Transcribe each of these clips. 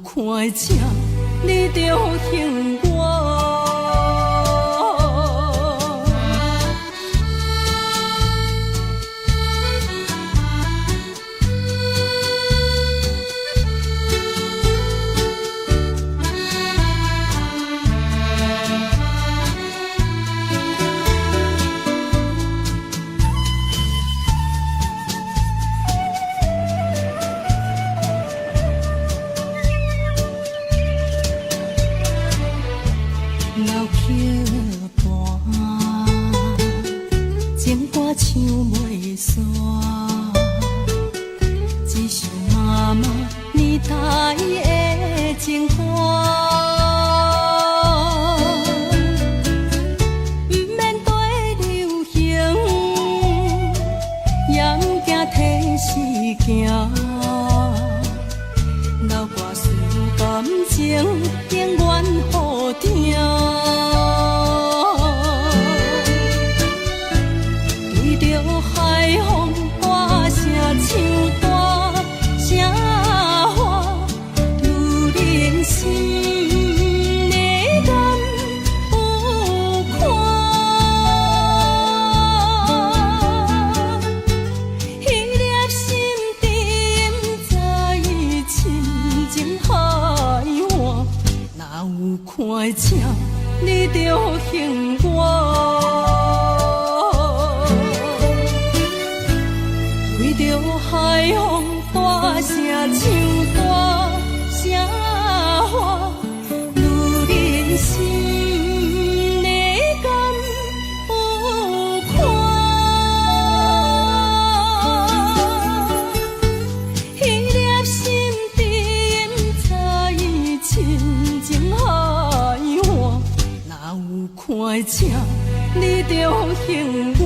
看吃，你着幸我。情歌唱袂煞，一首妈妈年代的情歌，不免对流行，也不惊替时行。老歌词感情永远好听。看吃，你着幸我。为着海风大声唱大声话，女人心你敢有看？迄粒心沉在深情海。看吃，你着幸我。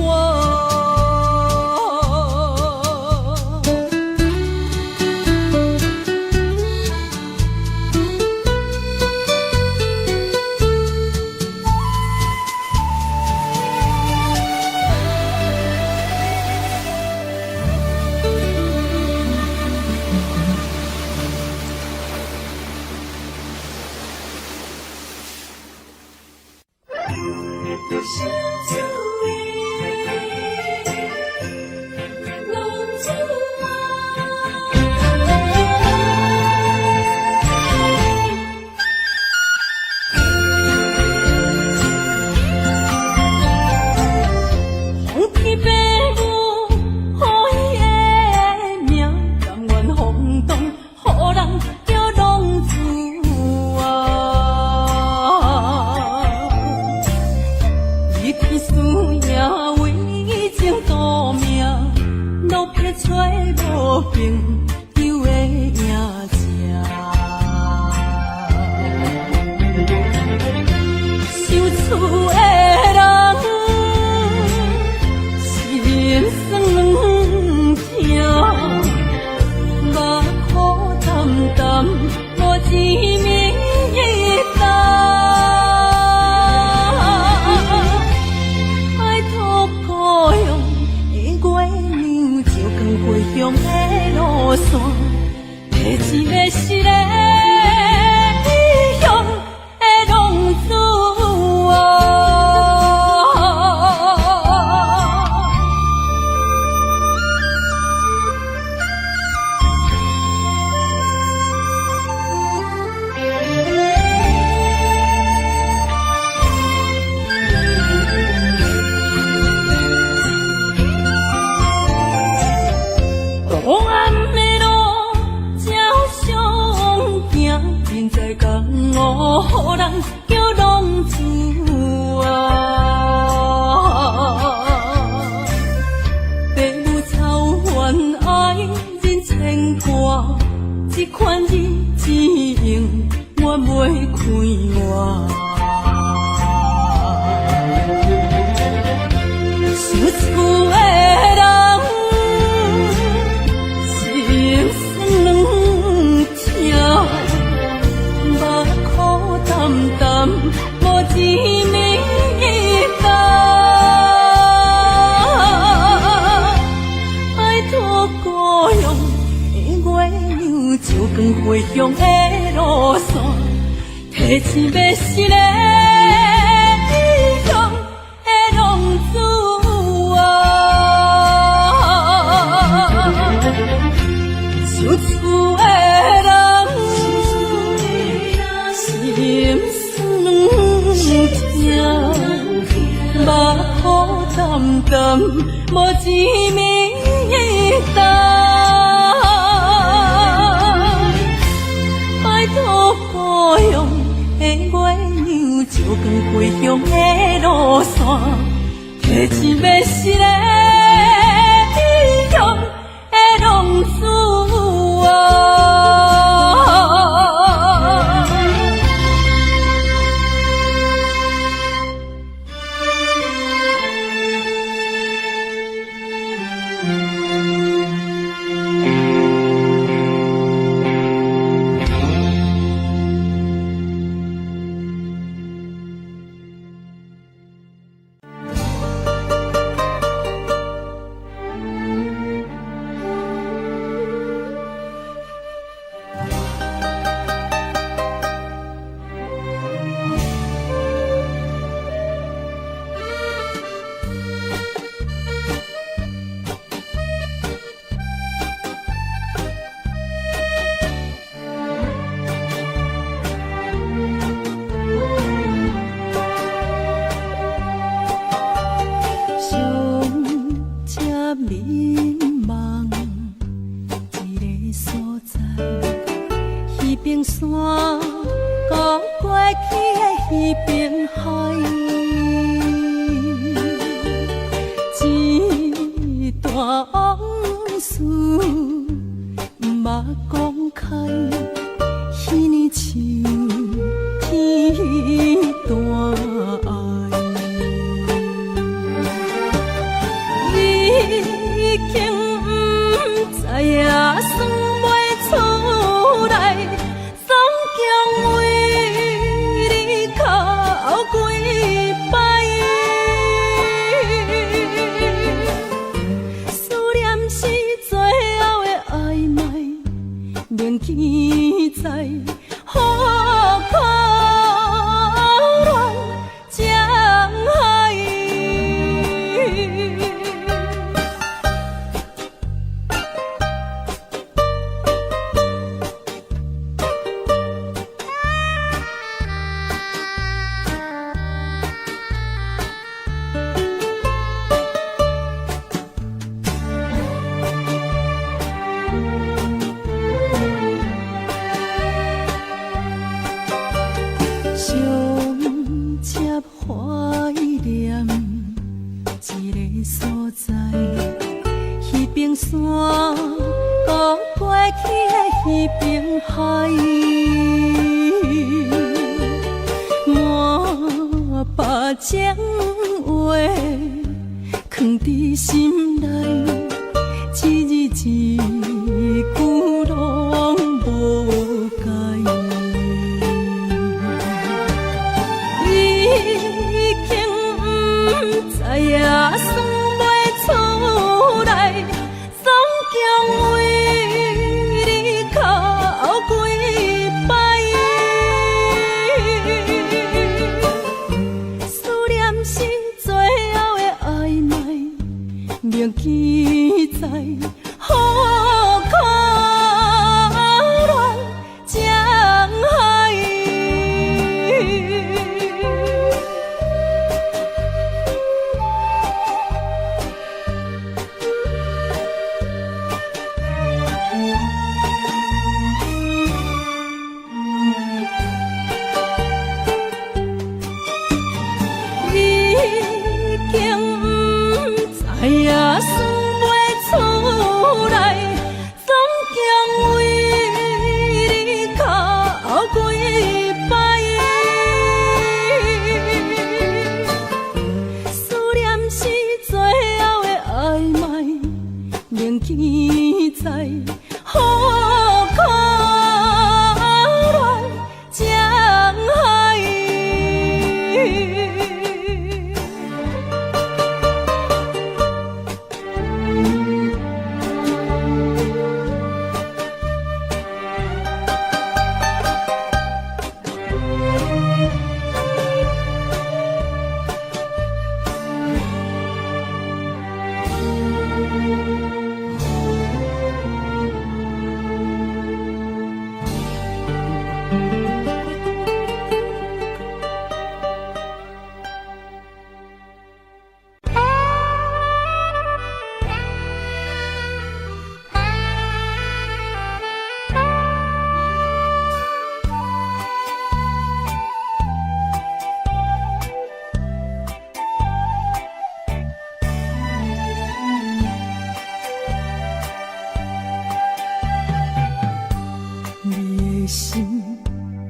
故乡的路线，提钱要是个异乡的浪子啊，受厝的人心酸痛，目眶澹澹，无一面答。拜托保佑的月亮，照光归乡的路线，提钱要是个异乡的浪子啊。迷茫一个所在，彼边山，高过去的彼边海，一段往事毋捌讲开，彼年像天大爱。已经不知影算袂出来，总共为你哭几摆。思念是最后的暧昧，铭记在雨可乱江海。怀念一个所在，彼边山，高过去的彼边海，满把情话藏伫心内，一字一句拢无改。知影算袂出来，总共为你哭几摆。思念是最后的暧昧，铭记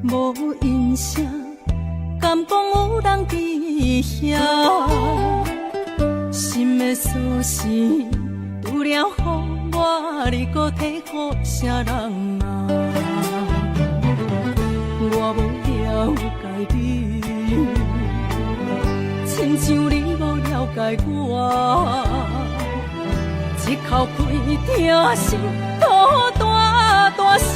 无音声，敢讲有人伫遐？心的锁匙，除了予我，你搁摕予啥人啊？我无了解你，亲像你无了解我。一口气听心吐大大声。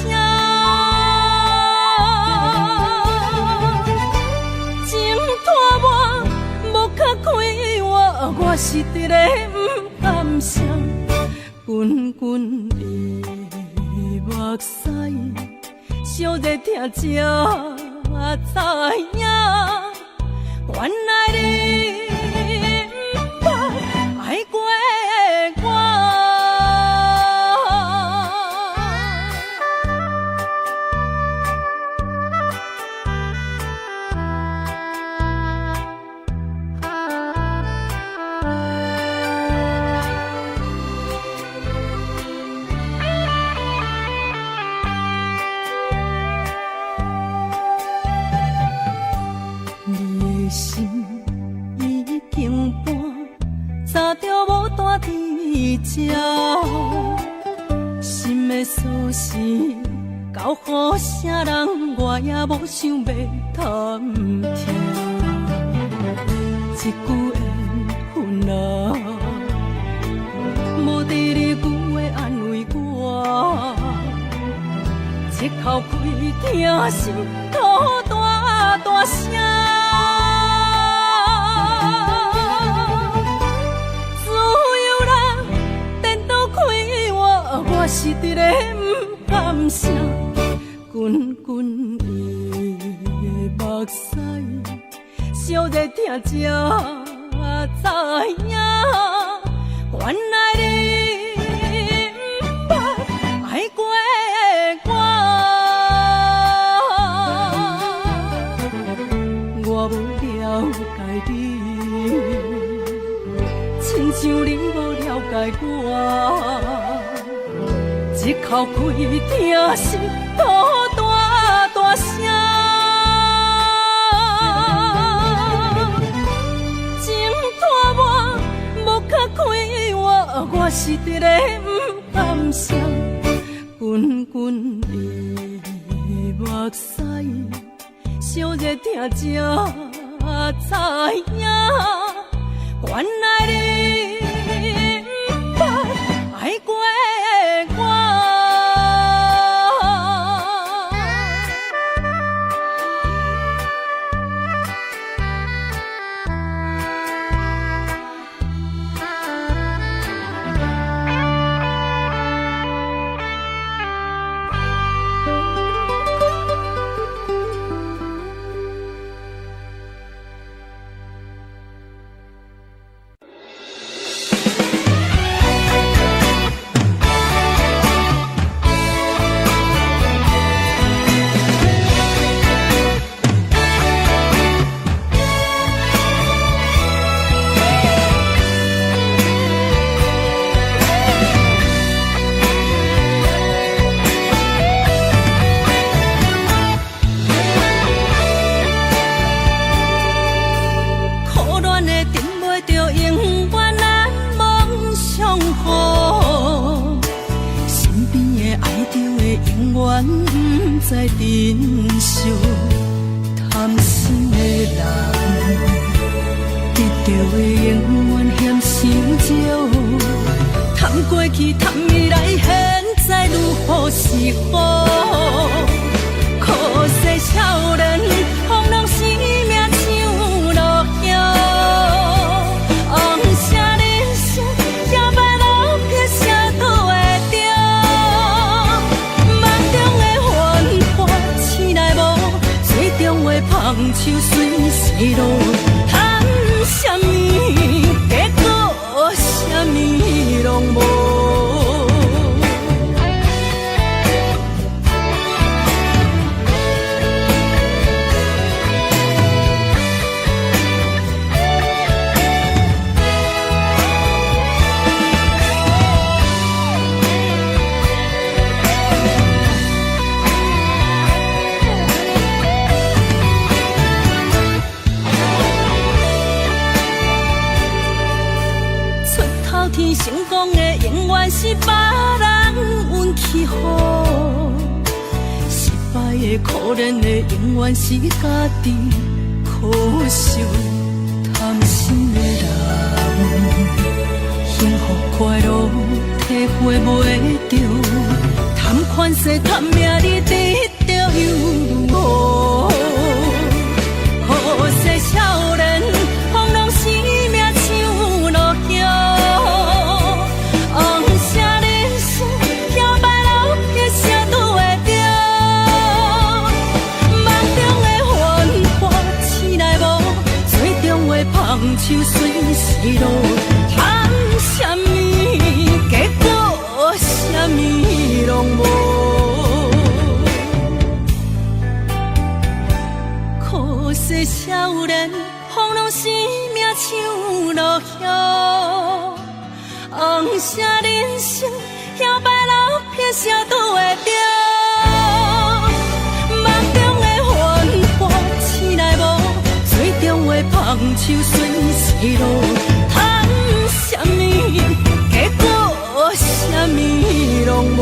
我是一个不甘心，滚滚的目屎，烧热听才知影，原来你不捌爱过我。心的锁匙交予啥人，我也无想要探听。一句缘分啊，无第二句话安慰我。一口气听心吐大大声。我是一个不甘心，滚滚的目屎，烧热听才知影，原来你不捌爱过我。我无了解你，亲像你无了解我。一口气听心吐大大声，情拖我无较快活，我是一个不甘心，滚滚的目屎，烧热听才知影，原来你不捌爱过。在珍惜贪心的人，得到的永远嫌伤少。贪过去，贪未来，现在如何是好？可惜少年风浪生命像落叶，红色人生也歹路撇啥倒会着？梦中的繁华醒来无，水中的香树随逝落。贪什么？结果什么拢无。可怜的永远是家己苦受，贪心的人，幸福快乐体会袂着，贪款势贪名利得着有无？好势少年，放浪生命像落叶，红色人生摇摆路，撇啥拄会着？梦中的繁华醒来无，最终会芳手随时落。贪什么？结果什么拢无。可惜少年，放浪生命像落叶，红色人生摇摆路，撇啥拄会着？梦中的繁华醒来无，最终会芳手随时落。贪什么？结果什么拢无。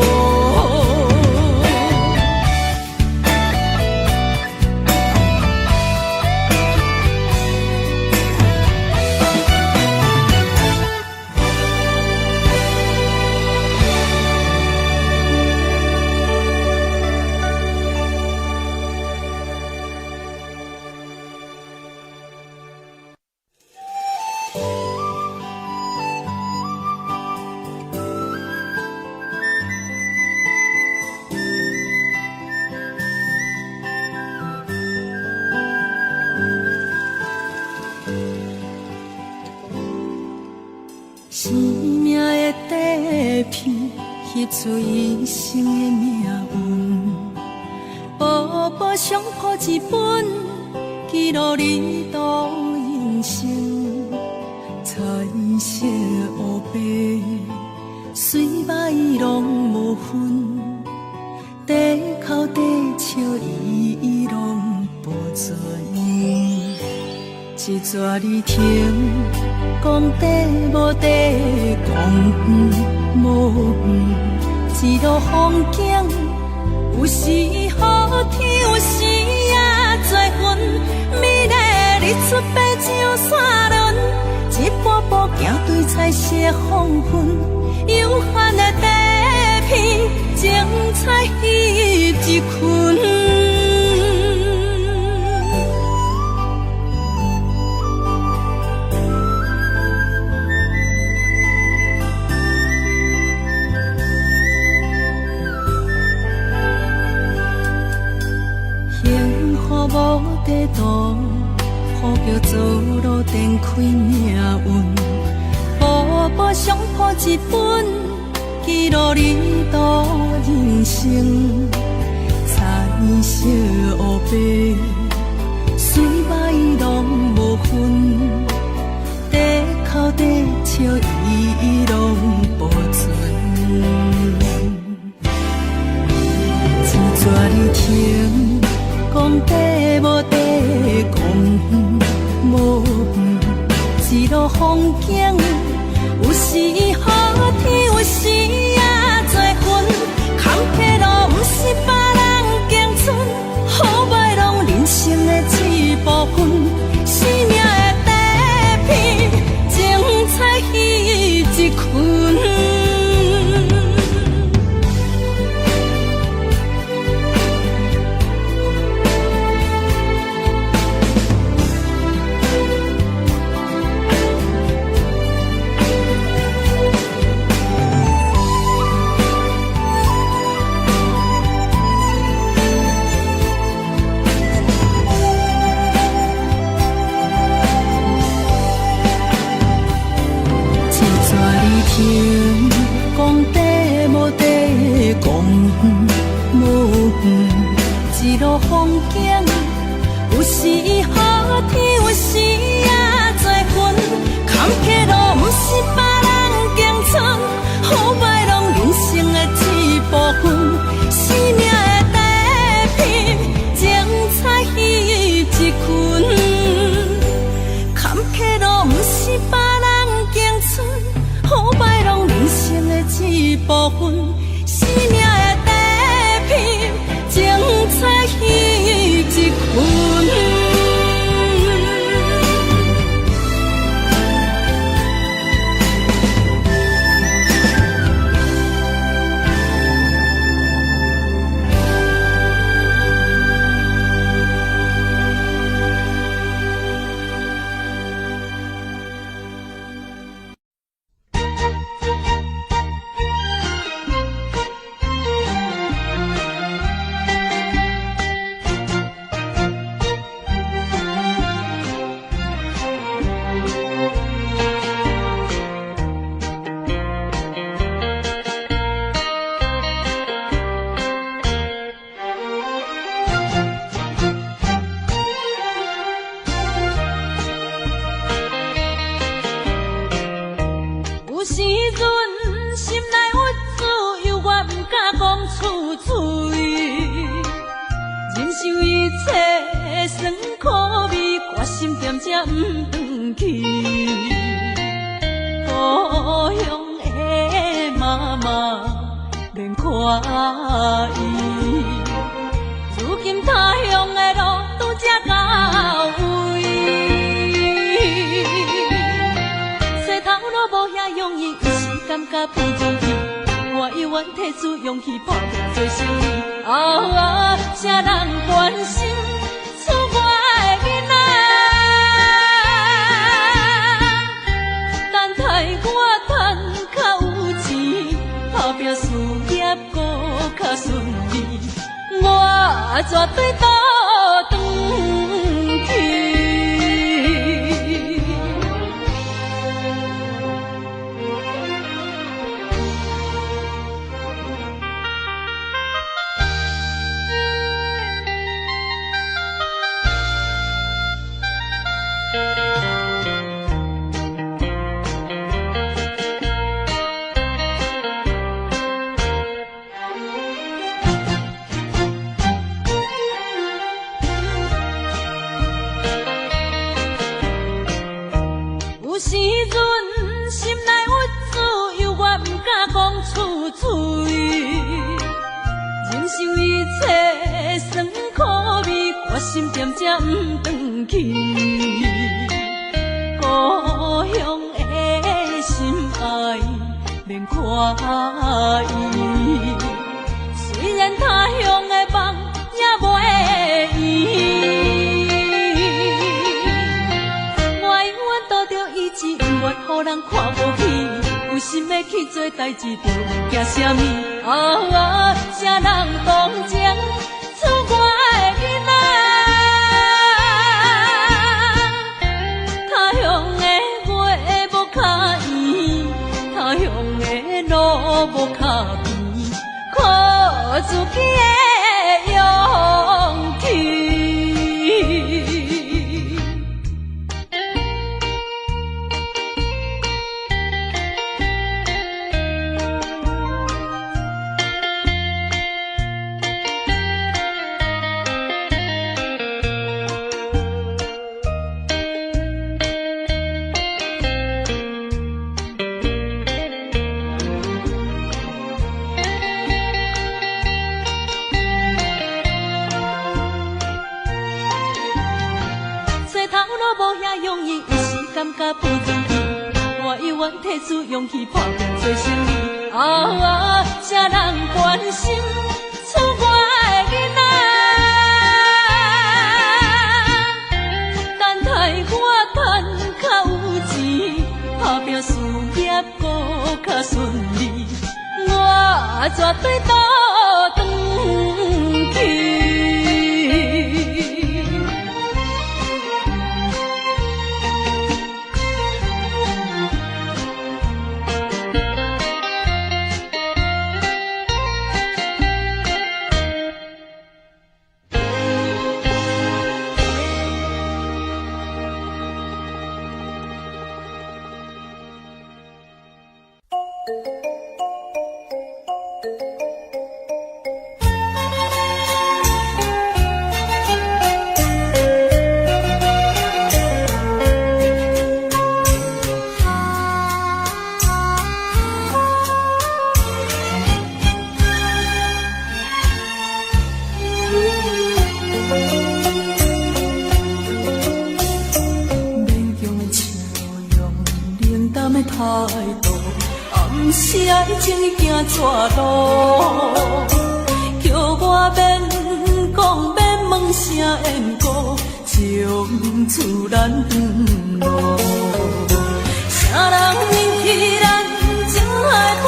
生命的底片，翕出一生的命运。步步相谱一本，记录你度人生。彩色黑白，水歹拢无分。地哭地笑，伊拢保存。一纸字听。讲地无地，讲远无远，一路风景，有时好天，有时也多云。美丽日出白鸟山轮，一步步行对彩色黄昏，有限的地片，精彩翕一群。无地图，呼叫做路展开命运。步步相谱一本，记录你度人生。彩色黑白，水歹拢无分。地哭地笑，伊拢保存。一纸字听。讲地无地，讲远无远，一路风景，有时好天，有时也多云。坎坷路不是别人行存，好歹拢人生的一部分。生命的底片，精彩翕一群。听讲地无地，讲远无远，一路风景，有时好天，有时也多云。坎坷路不是别人行存，好歹拢人生的一部分。生命的底片，精彩翕一群。坎坷路不是别人行存。好歹拢人生的一部分，生命的底片，精彩翕。一切酸苦味，决心点才不转去。故乡的妈妈免看伊，如今他乡的路拄才到位，洗头路无遐容易，一时感觉不如意。我犹原提出勇气，打拼做生意。啥人关心厝外的囡仔？等待我赚较有钱，打拼事业搁较顺利，我绝对倒转去。有时阵心内郁滋，犹原不敢讲出嘴，忍受一切酸苦味，决心点才不转去。故乡的心爱免看伊，虽然他乡的梦也袂圆。只永远予人看无起，有心要去做代志，就惊啥物？啥人同情厝外的囡仔？他乡的月无较圆，他乡的路无较平，靠自己的勇气。感觉不如意，我犹原提出勇气，打拼做生意。啥人关心厝外的囡仔？等待我赚较有钱，打拼事业搁较顺利，我绝对倒转去。情行绝路，叫我免讲免问声缘故，从此咱断路。啥人引起咱情海波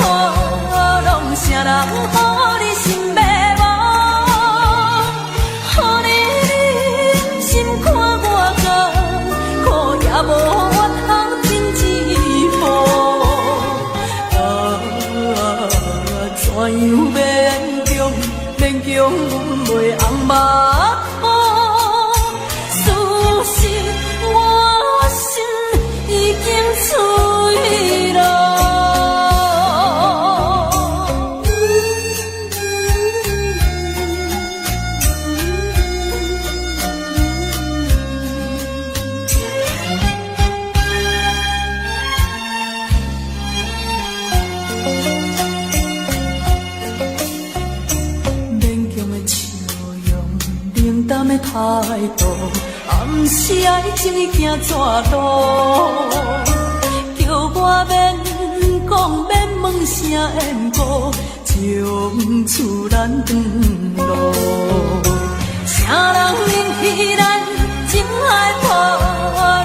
浪？啥人予你心迷惘？予你心看我甘，苦也无我通真寂寞。怎样勉强阮袂红目眶？事实我心已经碎了。度，暗时爱情伊行怎路？叫我免讲免问声缘故，从厝咱长路。啥人引起咱情爱破？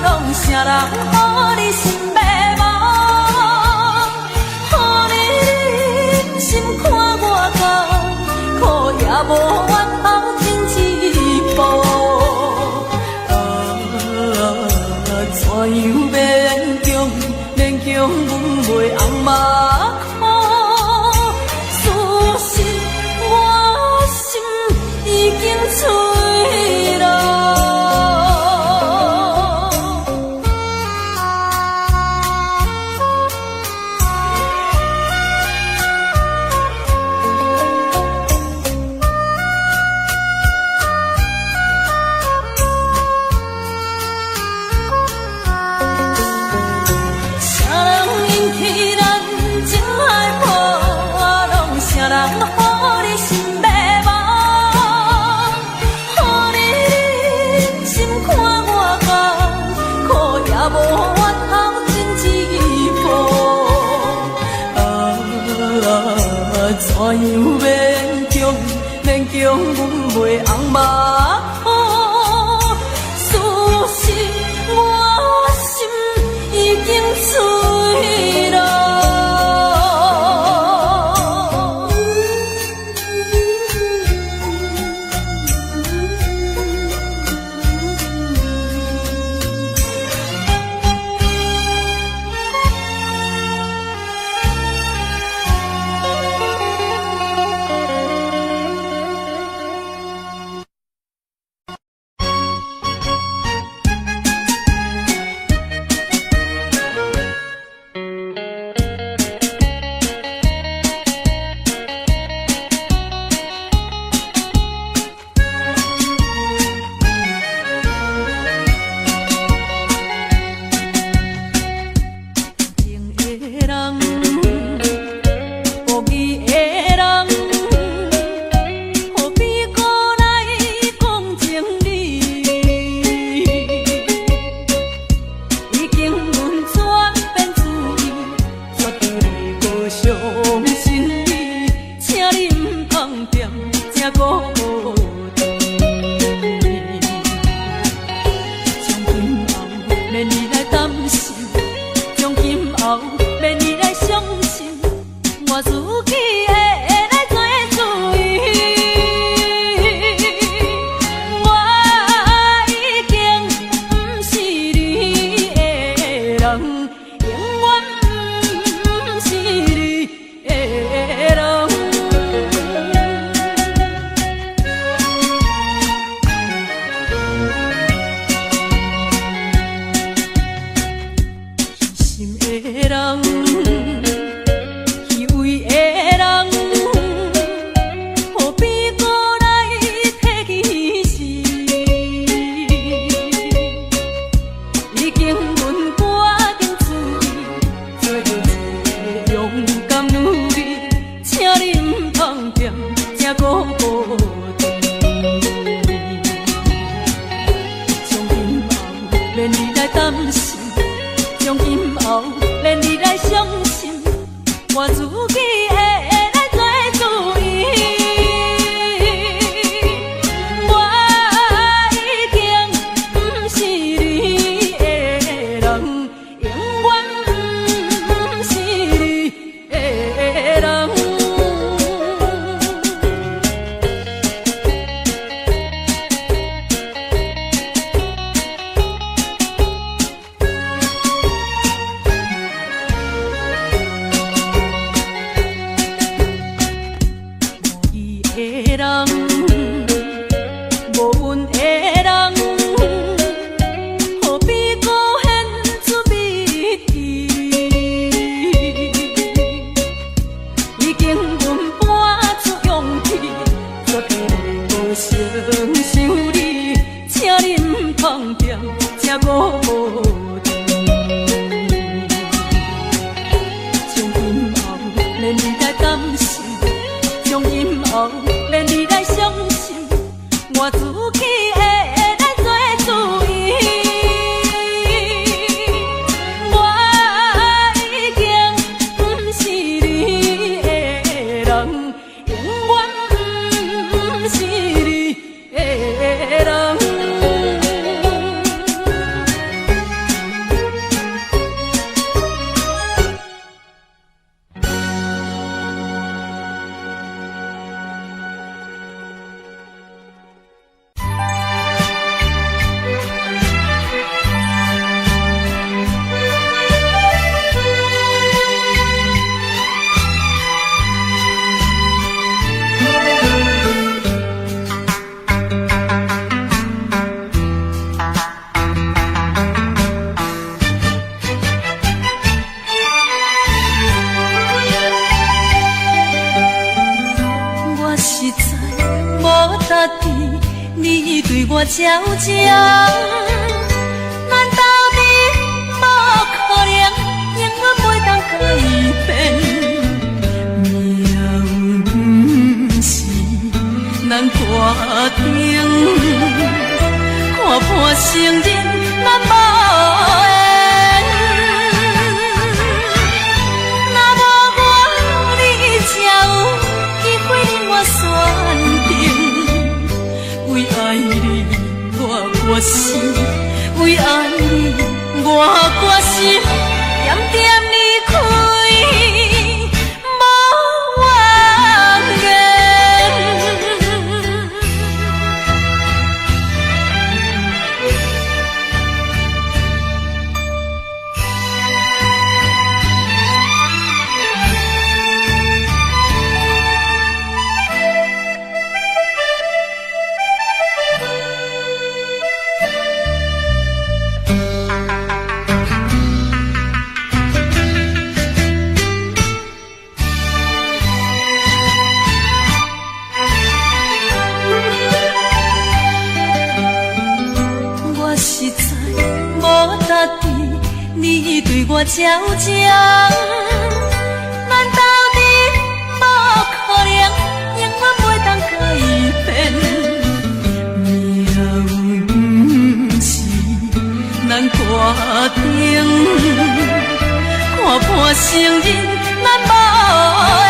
拢啥人予你心迷茫？予你心看我甘，苦也无怨后天一步。怎样勉强阮袂红目眶？事实我心已经碎了。怎样勉强阮袂红目眶？事实我心已经碎了。从今后，连你来相信，我自己会。照正，咱斗阵无可能，永远袂当改变。命运不是咱决定，看破承认咱无缘。若无我，你才有机会令我选定。为爱你，我决心；为爱你，我决心。点点离开，无怨言。你对我照正，咱斗阵无可能，永远袂当改变。命运不是咱决定，看破承认咱无缘。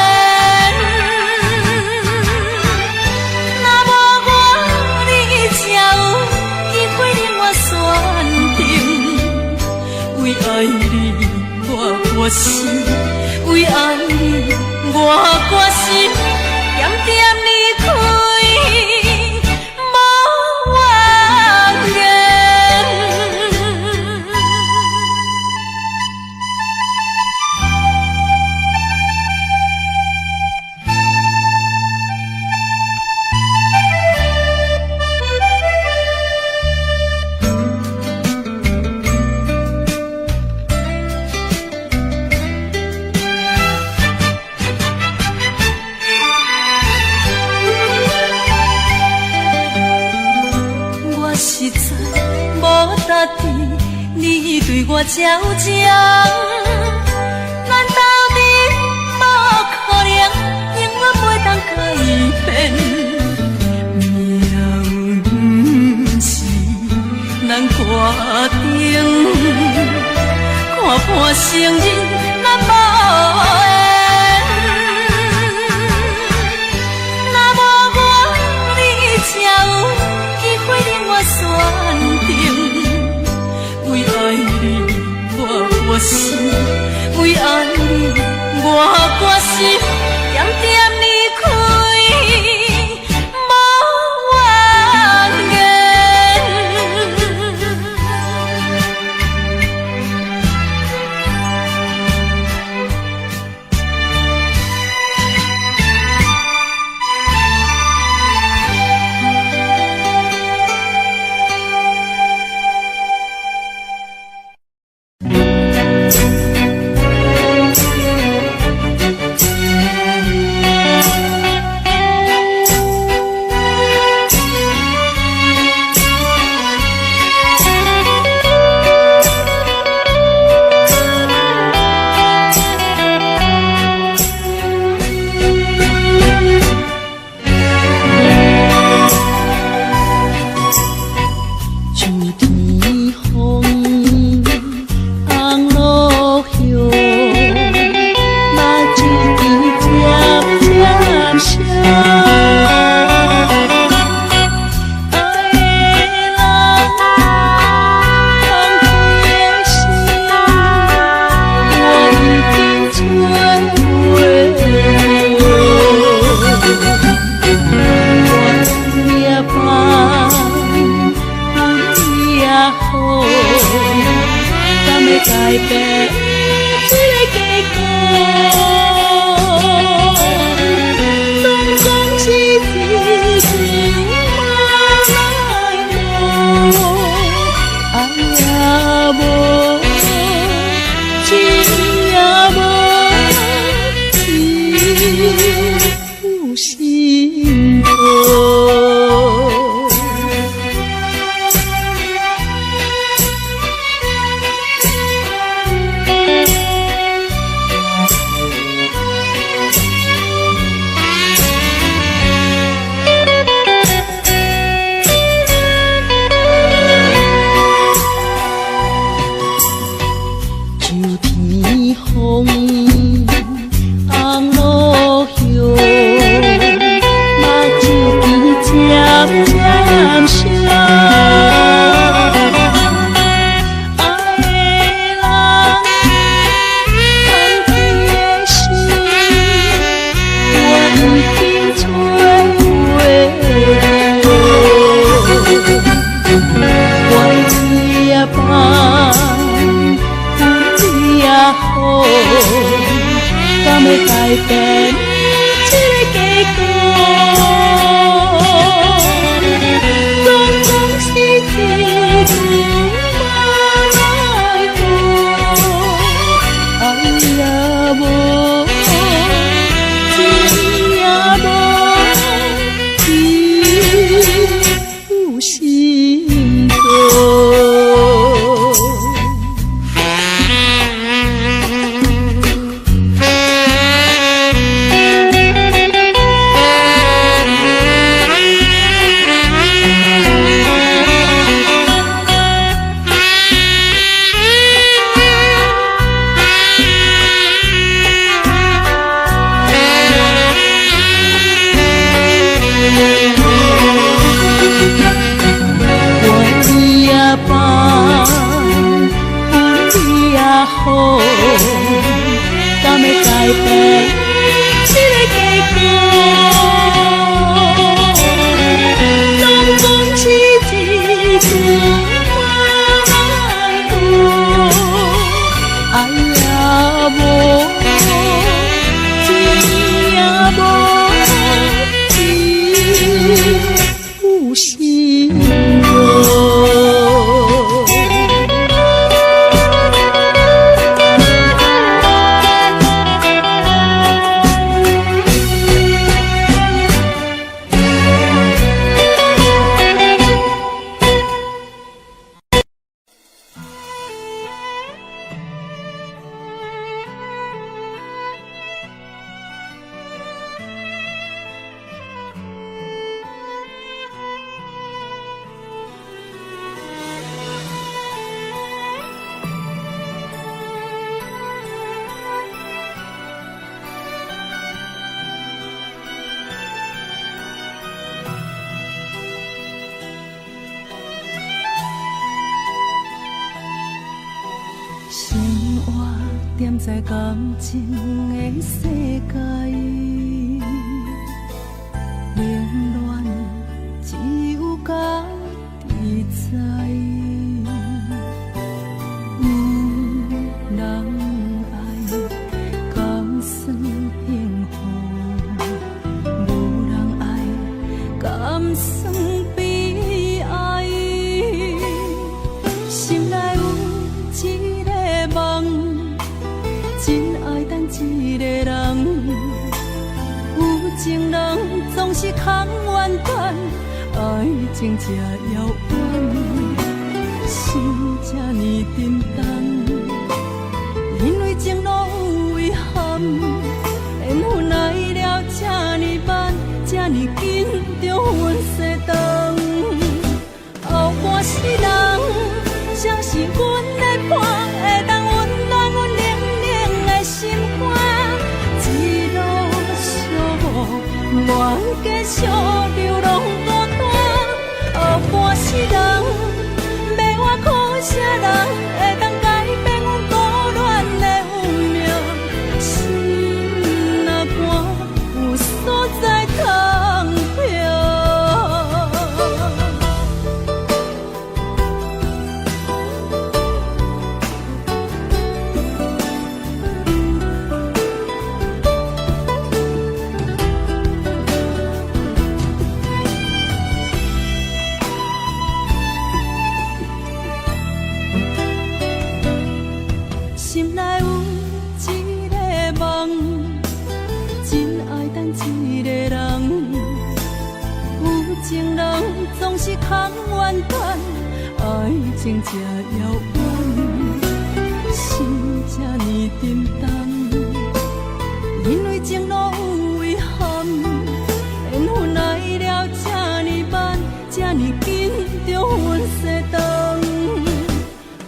若无我，你才有机会令我选定。为爱你，我决心；为爱你，我决心。点点离开，无怨言。你对我照正，咱斗阵无可能，永远袂当改变。命运不是咱决定，看破承认咱无缘。若无我，你才有机会令我选定。为爱你，我决心；为爱你，我决心。点点离开，无怨言。敢会改变这个结果？总总是一句嘛来过，爱也无，情也无，只有心痛。敢会改变这个结果？总总是一句爱过，爱也无，情也无，只有心痛。生活踮在感情的世界，冷暖只有家己知。有人爱，敢算幸福；无人爱，敢算悲哀。心内有一个梦，真爱等一个人。有情人总是空怨叹，爱情这遥远，心这呢沉重。因为情路有遗憾，缘分来了这呢慢，这呢紧就分西东。后半世人，谁是阮的伴，会当温暖阮冷冷的心肝。一路相无，愿继续流浪孤单。后半世人，要我靠啥人会当改变阮孤恋的运命？心若寒，有所在通飘。心内有一个梦，真爱等一个人。有情人总是空怨叹，爱情这遥远，心这呢沉重。因为情路有遗憾，缘分来了这呢慢，这呢紧就分西东。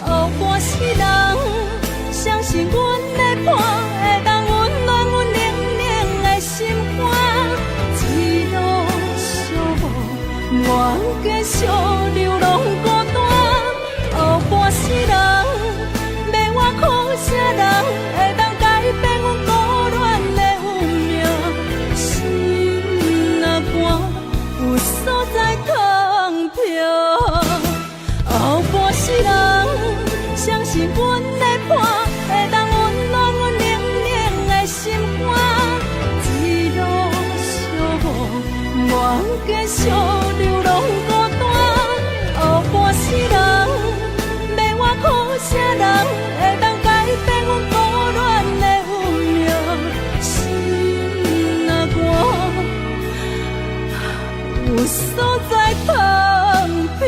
后半世人，谁是阮的伴，会当温暖阮冷冷的心肝？一路相无，愿继续流浪孤单。后半世人，要我靠啥人会当改变阮孤恋的运命？心若寒，有所在通飘。后半世人，谁是阮的伴？会当温暖阮惜流浪孤单，后半世人，要我靠啥人会当改变阮孤恋的运命？心啊，我有所在通飘。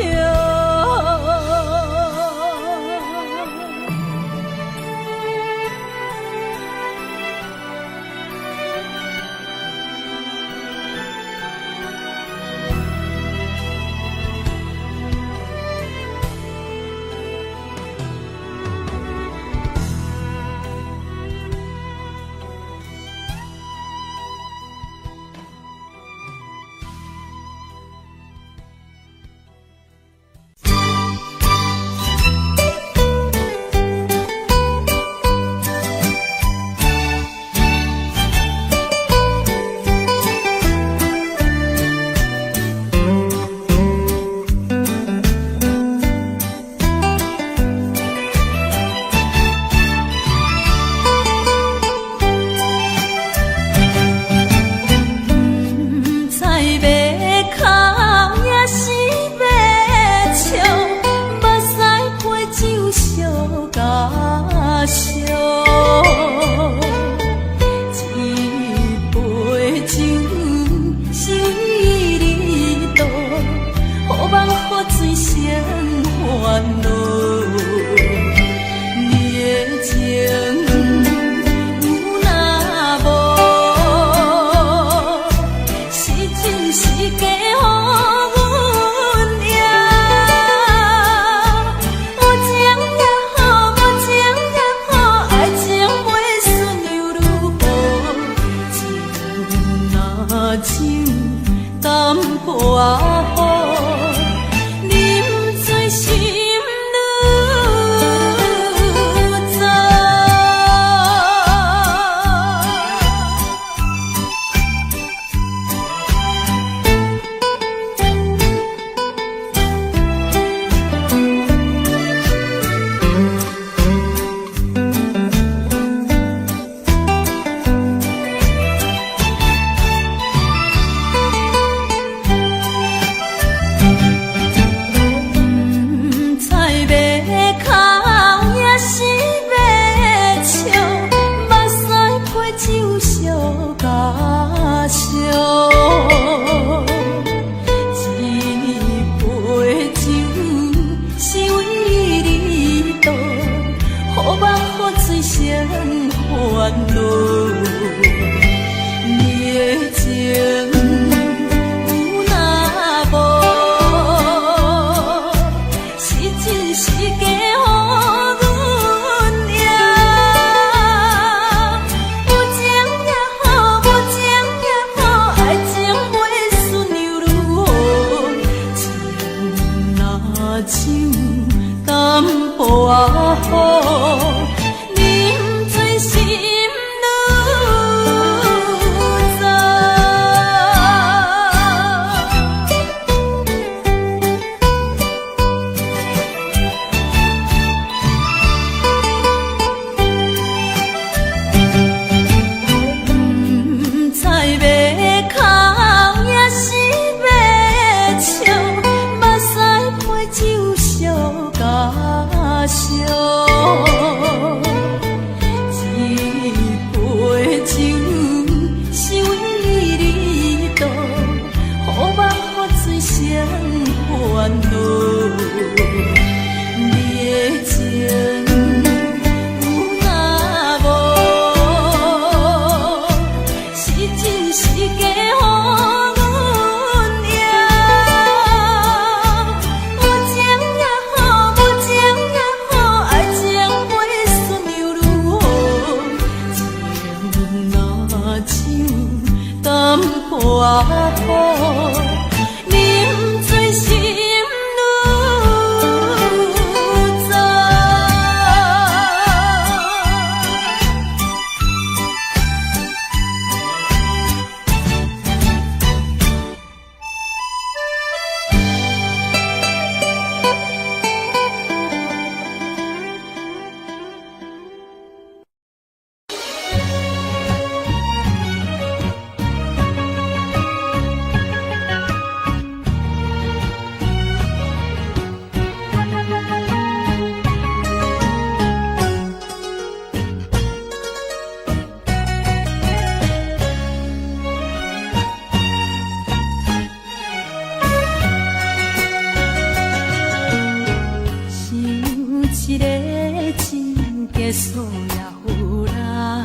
结束也有啦，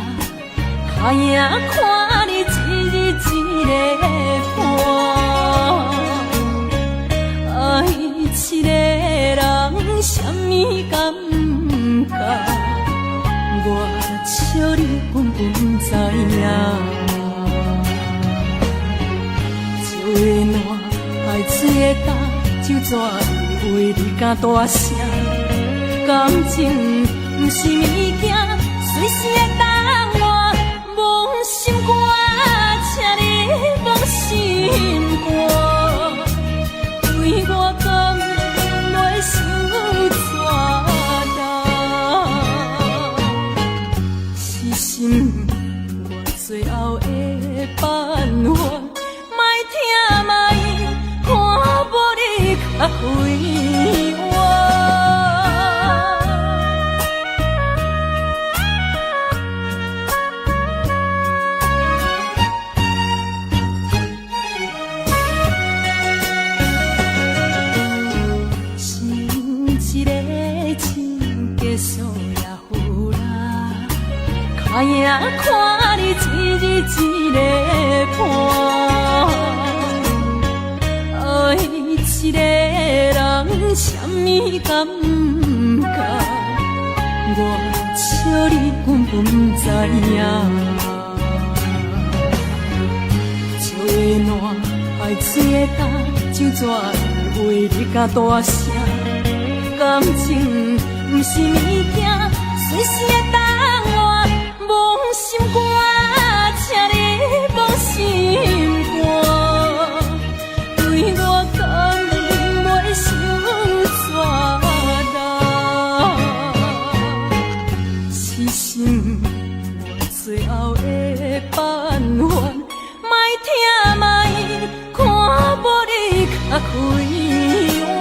看影看你一日一个伴，爱一个人什么感觉？我笑你根本知影。酒的暖，海水的干，酒泉为你敢大声。感情不是物件，随时会等我。忘心肝，请你忘心肝，对我敢袂想怎的？是心我最后的办法。听卖，看无你较辉想一个情结束也有啦，看影看你一日一个伴。爱一个人什么感觉？我笑你根本不知影。酒的暖，海水的干，酒泉为你甲大声。感情不是物件，随时会等我。忘心肝，请你忘心肝。对我敢袂想怎的？是心我最后的办法，莫听卖，看无你较开我。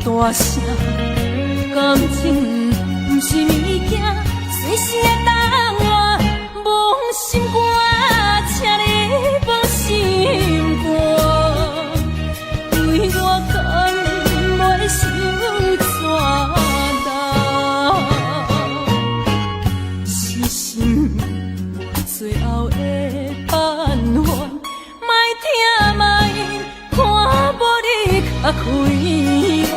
大声，感情不是物件，随时会等我。忘心肝，请你忘心肝，对我敢袂想怎的？是心我最后的办法，莫听卖，看无你较开我。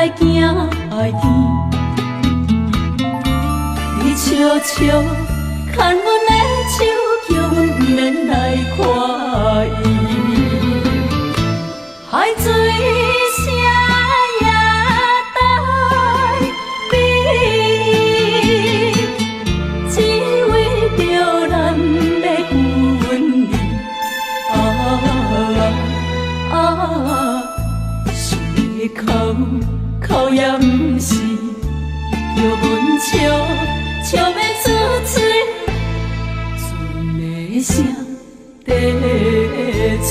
来行爱甜，你悄悄牵阮的手，叫阮不免来看伊。海水声也带美，只为着咱要分离。想要哭也不是，叫阮笑要出嘴，船的声在嘴。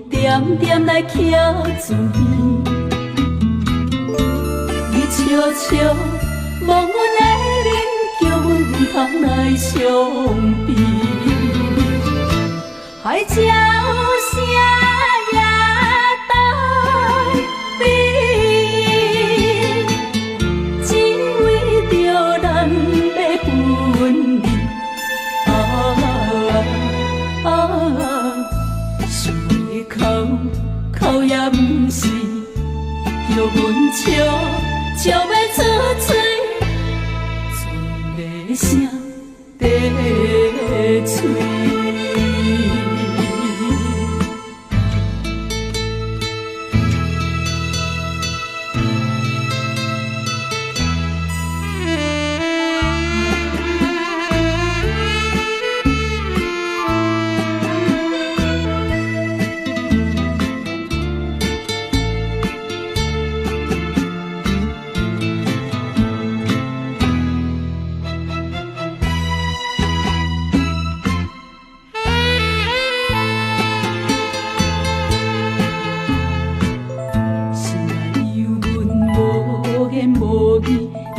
点点来徛住耳，你悄悄望阮的面，叫阮不通来相比。海鸟声也带美，只为着咱要分离。哭也不是，叫阮笑要出嘴，船的声在嘴。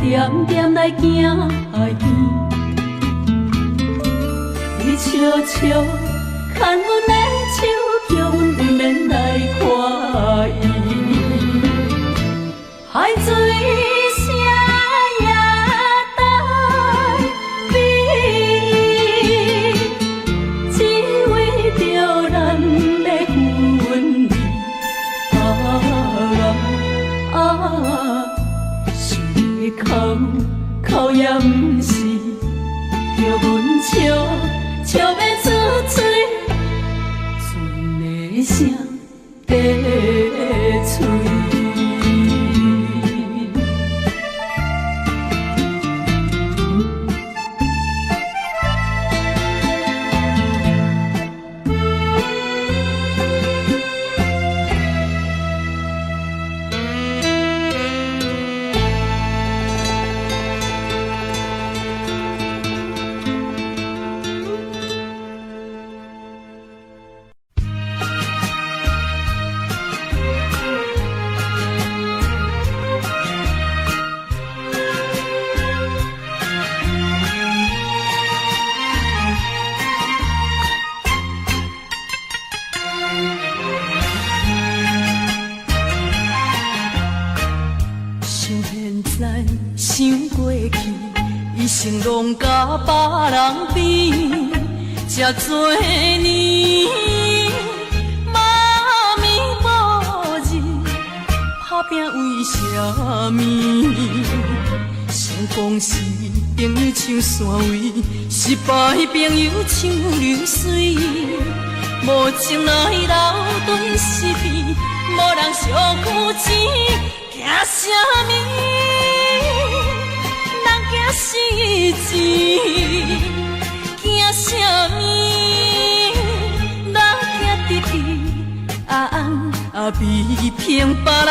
点点来行爱甜，你悄悄牵阮的手，叫阮不免来看伊。海水声也带美，只为着咱要分离。哭也不是，叫阮笑要出嘴，船的声在嘴。想过去，一生拢甲别人比，这多年，妈咪无日，打拼为什么？成功是朋友像山位，失败朋友像流水，无情来流顿失去，无人相负钱，惊什么？惊死钱，惊什么？人惊直直比拼别人，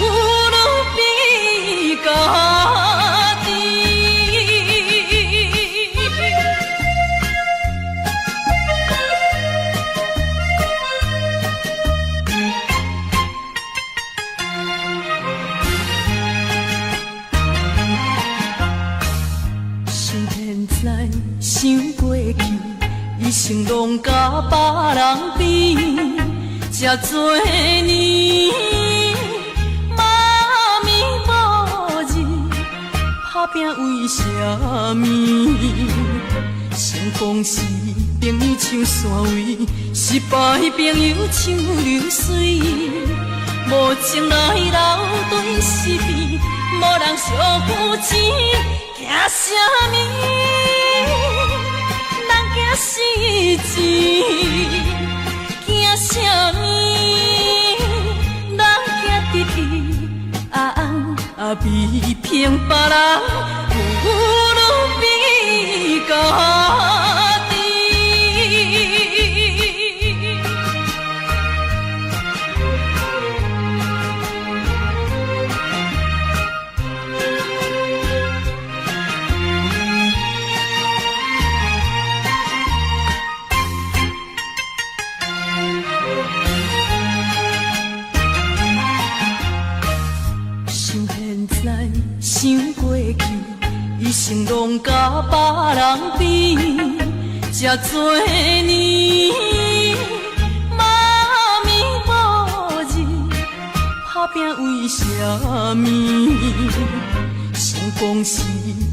有路比家己。在想过去，一生拢甲别人比，这多年，妈咪无日，打拼为什么？成功是朋友像山位，失败朋友像流水，无情来流对是非，无人相负钱，惊什么？人惊死钱，惊什么？人惊得意，啊比骗别人，有路比家己。想过去，一生拢甲别人比，这多年，妈咪无日，打拼为什么？成功是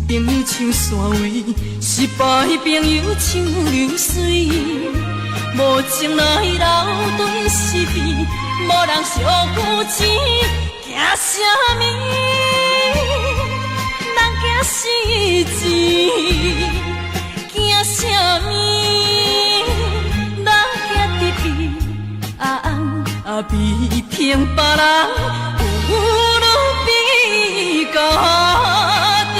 朋友像山位，失败朋友像流水，无情来流对是非，无人相负钱，惊什么？惊死钱，惊什么？人惊得意，啊比骗别人，有路比家己。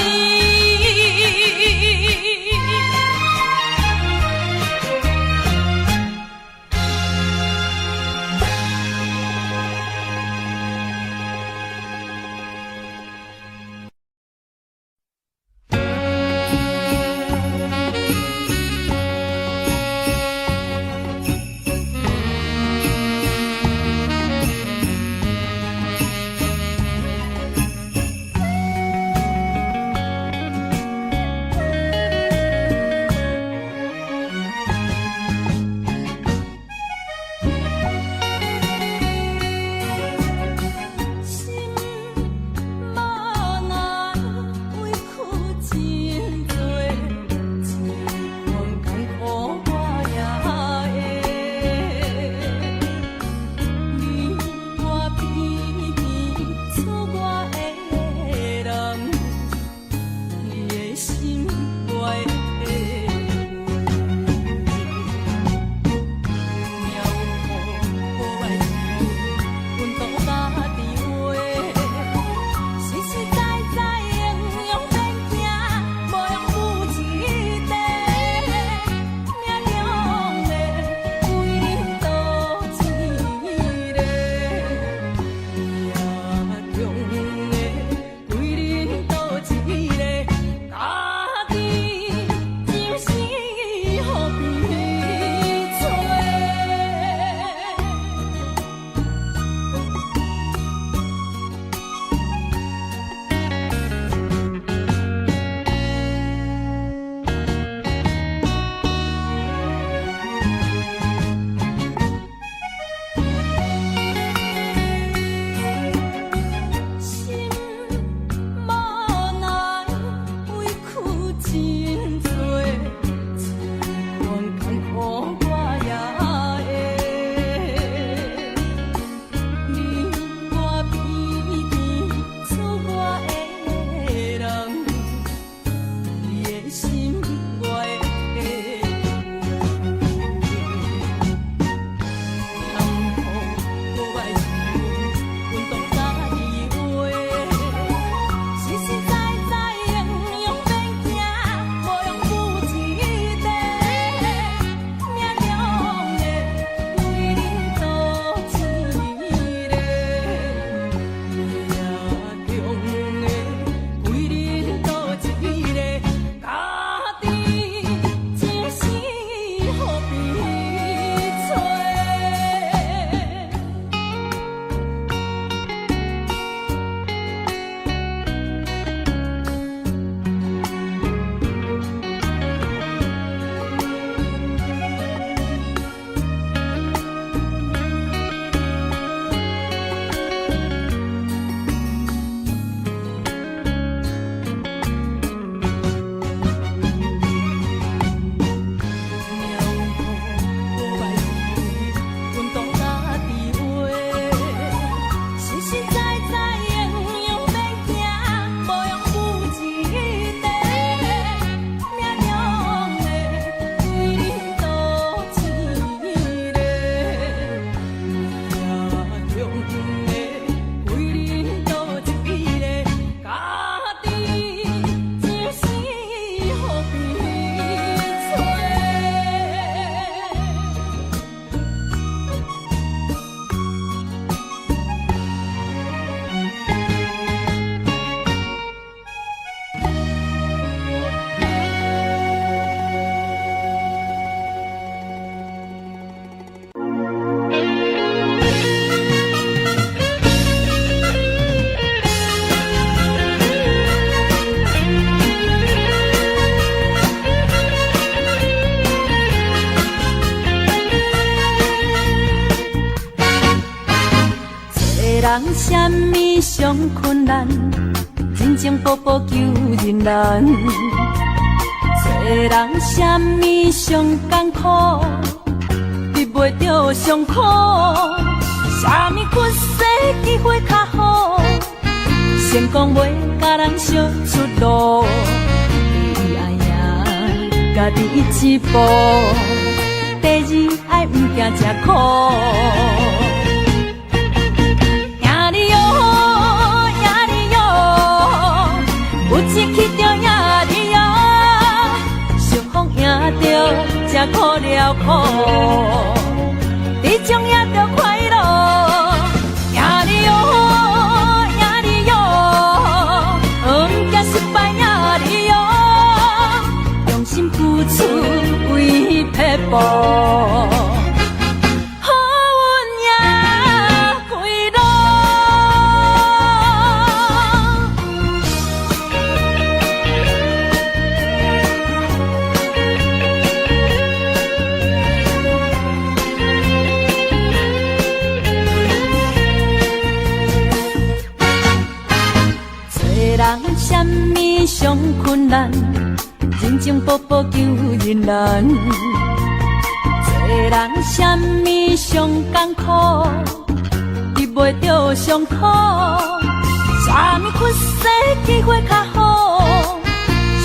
家己。人什么上困难，人情薄薄求人难。做人什么上艰苦，比袂着上苦。什么屈世机会较好，成功袂甲人相出路。第一爱赢家己一步，第二爱毋惊吃苦。赢你哟，赢你哟，有志气着赢你哟，相逢赢着才苦了苦。你总也着快乐，赢你哟，赢你哟，毋惊失败赢你哟，用心付出为撇步。什么上困难，人情薄薄求人难。做人什么上艰苦，比袂着上苦。什么屈世机会较好，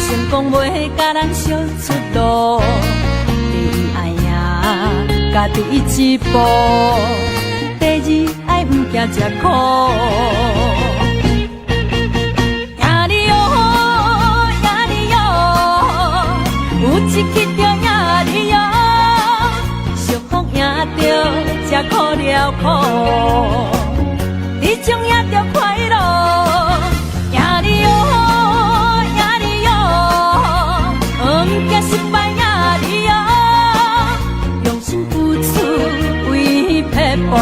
成功袂甲人相出路。第一爱赢家己一步，第二爱毋惊吃苦。有志气着赢你哟，相逢赢着才苦了苦。你总也着快乐，赢你哟，赢你哟，毋惊失败赢你哟，用心付出为撇步。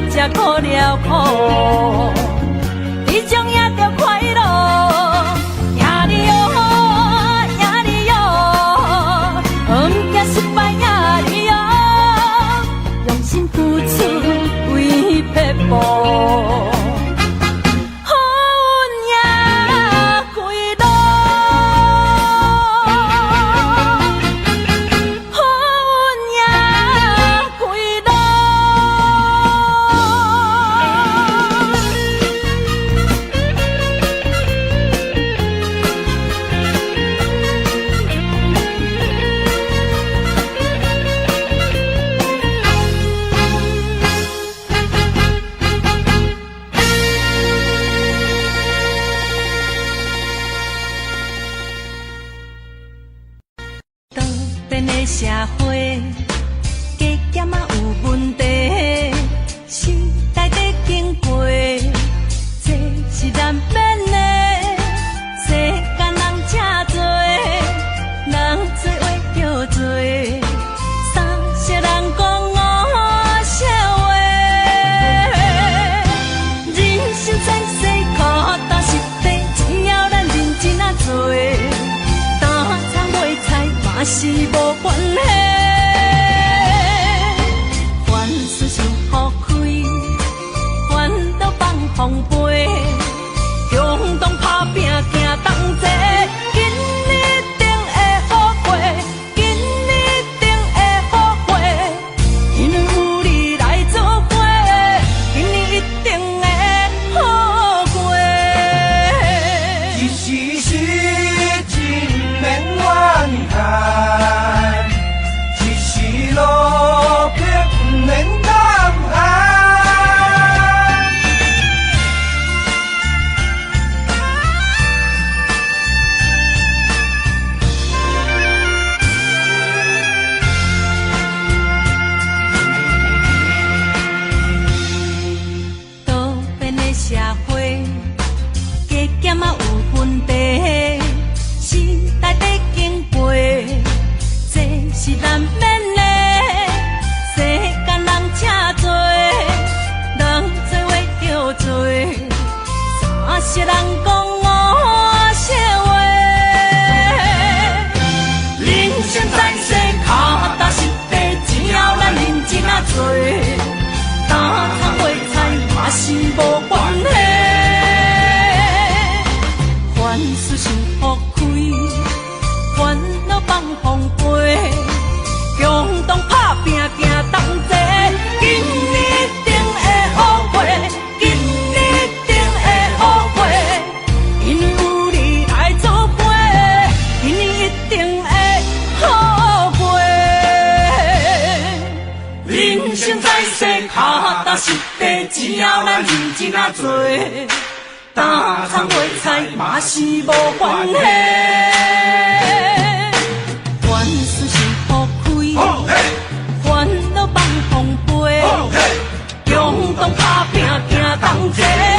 才苦了苦，你总也着快乐，赢你哟，赢你哟，毋惊失败赢你哟，用心付出为撇步。社会加减也有问题，时代在经过，这是难免的。世间人真多，人做话叫做，三色人讲五色话。人生在世苦，但是地只要咱认真啊做，打苍卖菜嘛是无关系。凡事想好开，烦恼放风飞，共同打拼行同齐，今日定会好过，今日定会好过，因为有你来作伙，今日一定会好过。一时时真免怨叹，一时路却不免胆寒。多变的社会，加减也有分地，时代在经过，踏实地，只要咱认真啊做，打苍卖菜嘛是无关系。万事是好开，烦恼放风飞，共同打拼行同齐。